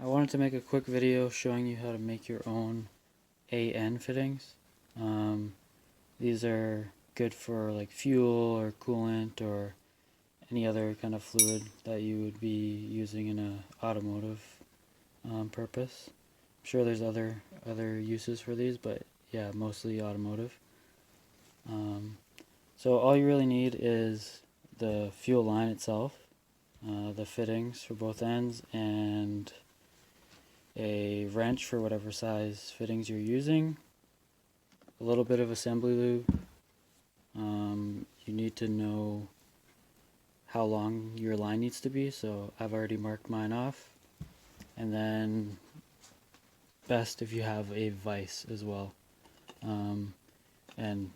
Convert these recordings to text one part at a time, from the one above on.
I wanted to make a quick video showing you how to make your own AN fittings. Um, these are good for like fuel or coolant or any other kind of fluid that you would be using in a automotive purpose. I'm sure there's other uses for these, but yeah, mostly automotive. So all you really need is the fuel line itself, the fittings for both ends, and a wrench for whatever size fittings you're using, a little bit of assembly lube. You need to know how long your line needs to be, so I've already marked mine off. And then best if you have a vise as well. And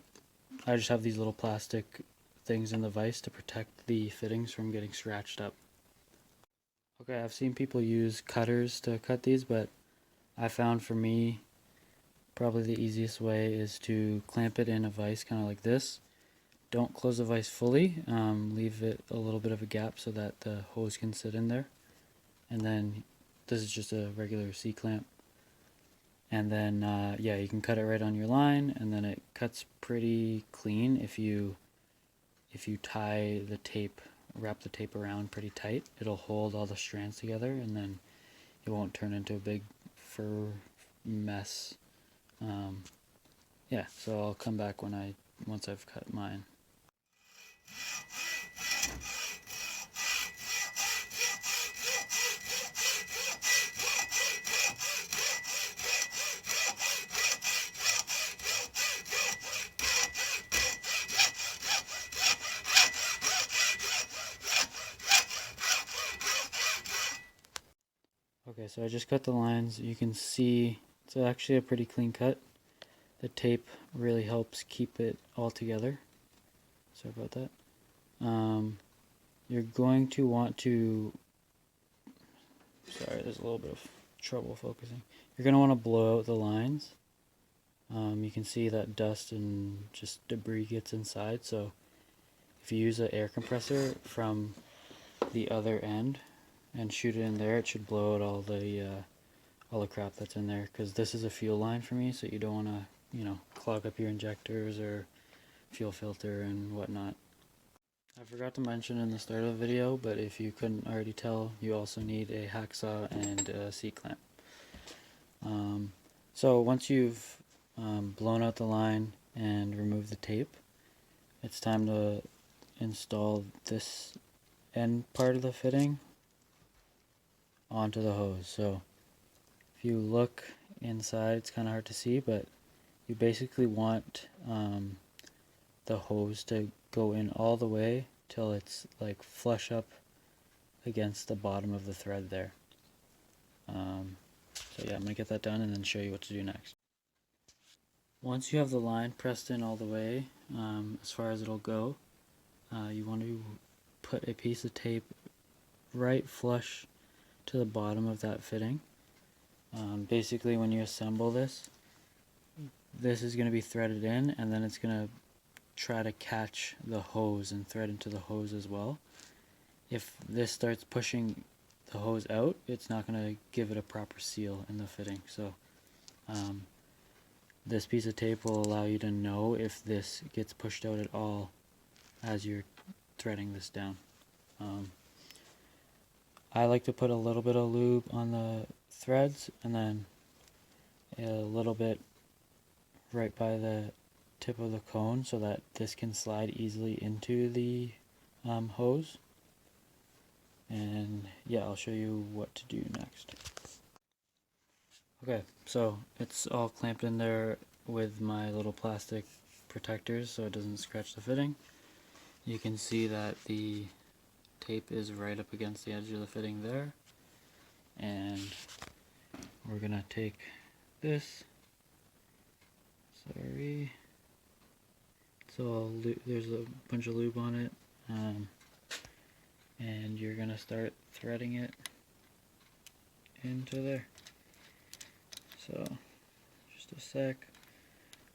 I just have these little plastic things in the vise to protect the fittings from getting scratched up. Okay, I've seen people use cutters to cut these, but I found for me probably the easiest way is to clamp it in a vise kind of like this. Don't close the vise fully, leave it a little bit of a gap so that the hose can sit in there. And then this is just a regular C-clamp. And then yeah, you can cut it right on your line, and then it cuts pretty clean if you tie the tape, wrap the tape around pretty tight. It'll hold all the strands together, and then it won't turn into a big fur mess. Yeah, so I'll come back once I've cut mine. Okay, so I just cut the lines. You can see it's actually a pretty clean cut. The tape really helps keep it all together. Sorry about that. You're going to want to, sorry, there's a little bit of trouble focusing. You're going to want to blow out the lines. You can see that dust and just debris gets inside, so if you use an air compressor from the other end and shoot it in there, it should blow out all the crap that's in there, because this is a fuel line for me, so you don't want to, clog up your injectors or fuel filter and whatnot. I forgot to mention in the start of the video, but if you couldn't already tell, you also need a hacksaw and a C-clamp. So once you've blown out the line and removed the tape, it's time to install this end part of the fitting onto the hose. So if you look inside, it's kind of hard to see, but you basically want the hose to go in all the way till it's like flush up against the bottom of the thread there. So yeah, I'm going to get that done and then show you what to do next. Once you have the line pressed in all the way, as far as it'll go, you want to put a piece of tape right flush to the bottom of that fitting. Basically, when you assemble this is going to be threaded in, and then it's going to try to catch the hose and thread into the hose as well. If this starts pushing the hose out, it's not going to give it a proper seal in the fitting. So this piece of tape will allow you to know if this gets pushed out at all as you're threading this down. I like to put a little bit of lube on the threads, and then a little bit right by the tip of the cone so that this can slide easily into the hose. And yeah, I'll show you what to do next. Okay, so it's all clamped in there with my little plastic protectors so it doesn't scratch the fitting. You can see that the tape is right up against the edge of the fitting there, and we're gonna take this, sorry, so there's a bunch of lube on it, and you're gonna start threading it into there. So just a sec.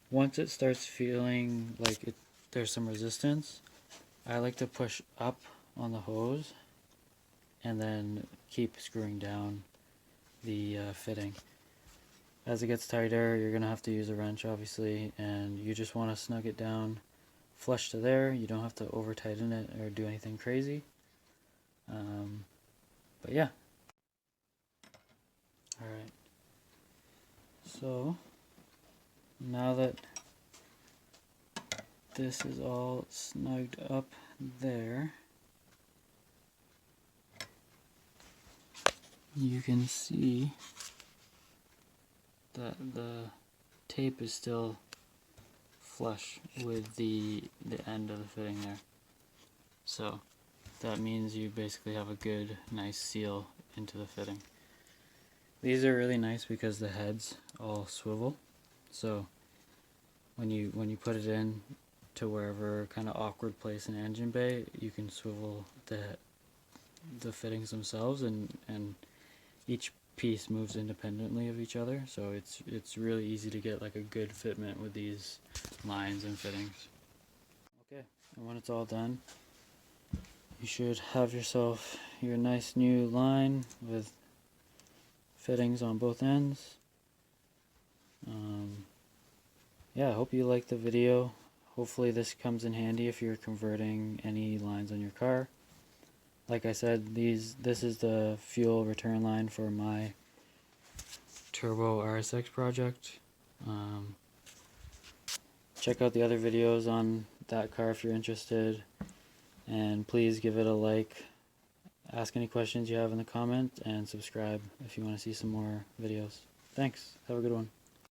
Once it starts feeling like there's some resistance, I like to push up on the hose and then keep screwing down the fitting. As it gets tighter, you're gonna have to use a wrench, obviously, and you just want to snug it down flush to there. You don't have to over tighten it or do anything crazy. But yeah. Alright. So, now that this is all snugged up there, you can see that the tape is still flush with the end of the fitting there. So that means you basically have a good, nice seal into the fitting. These are really nice because the heads all swivel. So when you put it in to wherever kind of awkward place in the engine bay, you can swivel the fittings themselves, and each piece moves independently of each other, so it's really easy to get like a good fitment with these lines and fittings. Okay, and when it's all done, you should have yourself your nice new line with fittings on both ends. Yeah, I hope you liked the video. Hopefully this comes in handy if you're converting any lines on your car. Like I said, this is the fuel return line for my Turbo RSX project. Check out the other videos on that car if you're interested, and please give it a like, ask any questions you have in the comment, and subscribe if you want to see some more videos. Thanks. Have a good one.